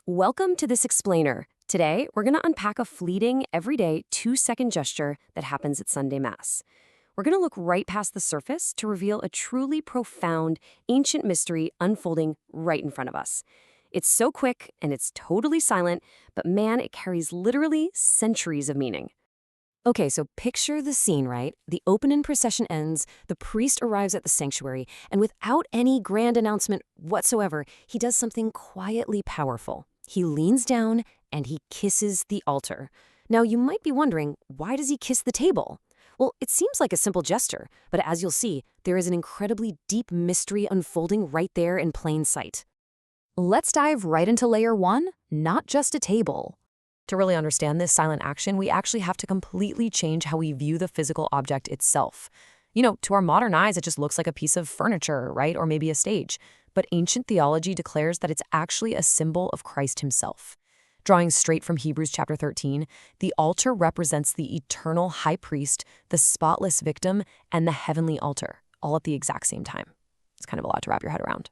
Welcome to this explainer. Today, we're going to unpack a fleeting, everyday 2-second gesture that happens at Sunday Mass. We're going to look right past the surface to reveal a truly profound, ancient mystery unfolding right in front of us. It's so quick and it's totally silent, but man, it carries literally centuries of meaning. Okay, so picture the scene, right? The opening procession ends, the priest arrives at the sanctuary, and without any grand announcement whatsoever, he does something quietly powerful. He leans down and he kisses the altar. Now, you might be wondering, why does he kiss the table? Well, it seems like a simple gesture, but as you'll see, there is an incredibly deep mystery unfolding right there in plain sight. Let's dive right into layer 1, not just a table. To really understand this silent action, we actually have to completely change how we view the physical object itself. To our modern eyes, it just looks like a piece of furniture, right? Or maybe a stage. But ancient theology declares that it's actually a symbol of Christ himself. Drawing straight from Hebrews chapter 13, the altar represents the eternal high priest, the spotless victim, and the heavenly altar, all at the exact same time. It's kind of a lot to wrap your head around.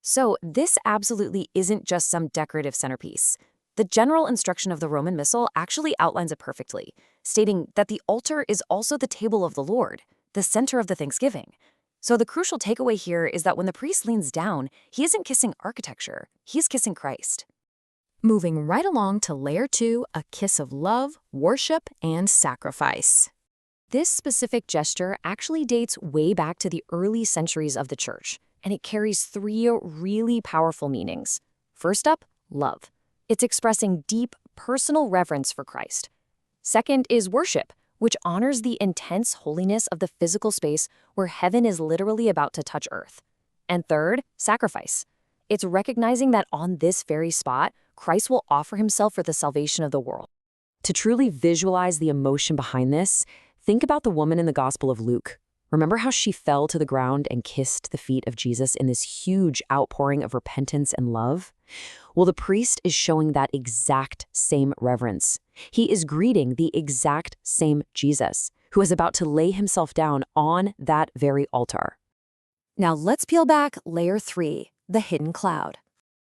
So this absolutely isn't just some decorative centerpiece. The general instruction of the Roman Missal actually outlines it perfectly, stating that the altar is also the table of the Lord, the center of the thanksgiving. So the crucial takeaway here is that when the priest leans down, he isn't kissing architecture, he's kissing Christ. Moving right along to layer 2, a kiss of love, worship, and sacrifice. This specific gesture actually dates way back to the early centuries of the church, and it carries 3 really powerful meanings. First up, love. It's expressing deep, personal reverence for Christ. Second is worship, which honors the intense holiness of the physical space where heaven is literally about to touch earth. And third, sacrifice. It's recognizing that on this very spot, Christ will offer himself for the salvation of the world. To truly visualize the emotion behind this, think about the woman in the Gospel of Luke. Remember how she fell to the ground and kissed the feet of Jesus in this huge outpouring of repentance and love? Well, the priest is showing that exact same reverence. He is greeting the exact same Jesus, who is about to lay himself down on that very altar. Now let's peel back layer 3, the hidden cloud.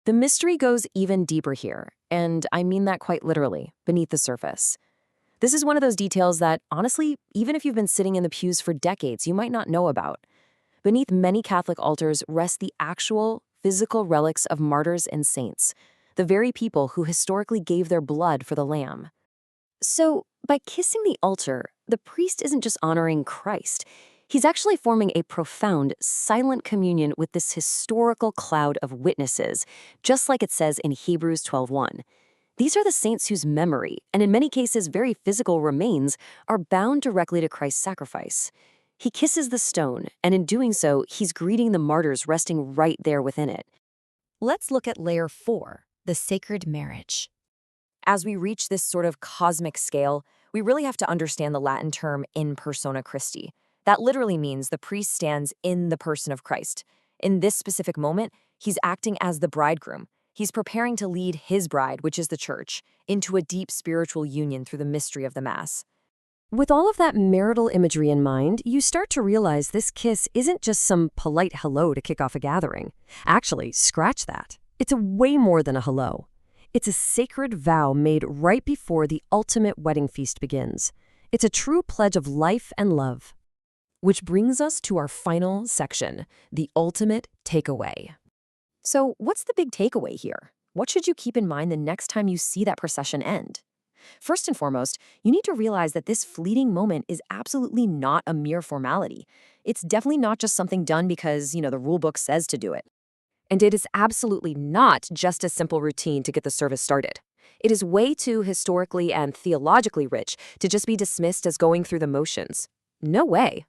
The mystery goes even deeper here, and I mean that quite literally, beneath the surface. This is one of those details that, honestly, even if you've been sitting in the pews for decades, you might not know about. Beneath many Catholic altars rest the actual, physical relics of martyrs and saints, the very people who historically gave their blood for the Lamb. So, by kissing the altar, the priest isn't just honoring Christ. He's actually forming a profound, silent communion with this historical cloud of witnesses, just like it says in Hebrews 12:1. These are the saints whose memory, and in many cases very physical remains, are bound directly to Christ's sacrifice. He kisses the stone, and in doing so, he's greeting the martyrs resting right there within it. Let's look at layer 4, the sacred marriage. As we reach this sort of cosmic scale, we really have to understand the Latin term in persona Christi. That literally means the priest stands in the person of Christ. In this specific moment, he's acting as the bridegroom. He's preparing to lead his bride, which is the church, into a deep spiritual union through the mystery of the Mass. With all of that marital imagery in mind, you start to realize this kiss isn't just some polite hello to kick off a gathering. Actually, scratch that. It's way more than a hello. It's a sacred vow made right before the ultimate wedding feast begins. It's a true pledge of life and love. Which brings us to our final section, the ultimate takeaway. So what's the big takeaway here? What should you keep in mind the next time you see that procession end? First and foremost, you need to realize that this fleeting moment is absolutely not a mere formality. It's definitely not just something done because, the rule book says to do it. And it is absolutely not just a simple routine to get the service started. It is way too historically and theologically rich to just be dismissed as going through the motions. No way.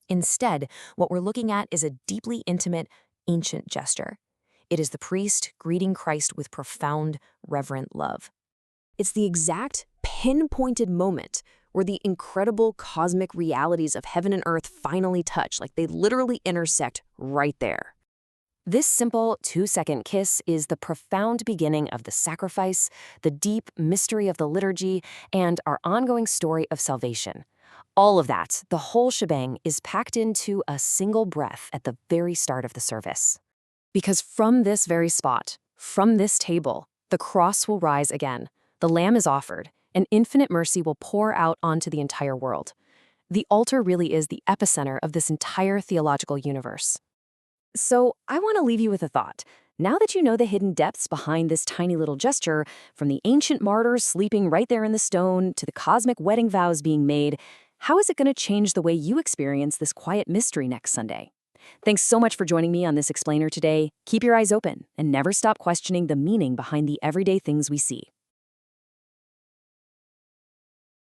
Instead, what we're looking at is a deeply intimate, ancient gesture. It is the priest greeting Christ with profound, reverent love. It's the exact, pinpointed moment where the incredible cosmic realities of heaven and earth finally touch, like they literally intersect right there. This simple 2-second kiss is the profound beginning of the sacrifice, the deep mystery of the liturgy, and our ongoing story of salvation. All of that, the whole shebang, is packed into a single breath at the very start of the service. Because from this very spot, from this table, The cross will rise again. The lamb is offered, and infinite mercy will pour out onto the entire world. The altar really is the epicenter of this entire theological universe. So, I want to leave you with a thought. Now that you know the hidden depths behind this tiny little gesture, from the ancient martyrs sleeping right there in the stone to the cosmic wedding vows being made, how is it going to change the way you experience this quiet mystery next Sunday? Thanks so much for joining me on this explainer today. Keep your eyes open and never stop questioning the meaning behind the everyday things we see.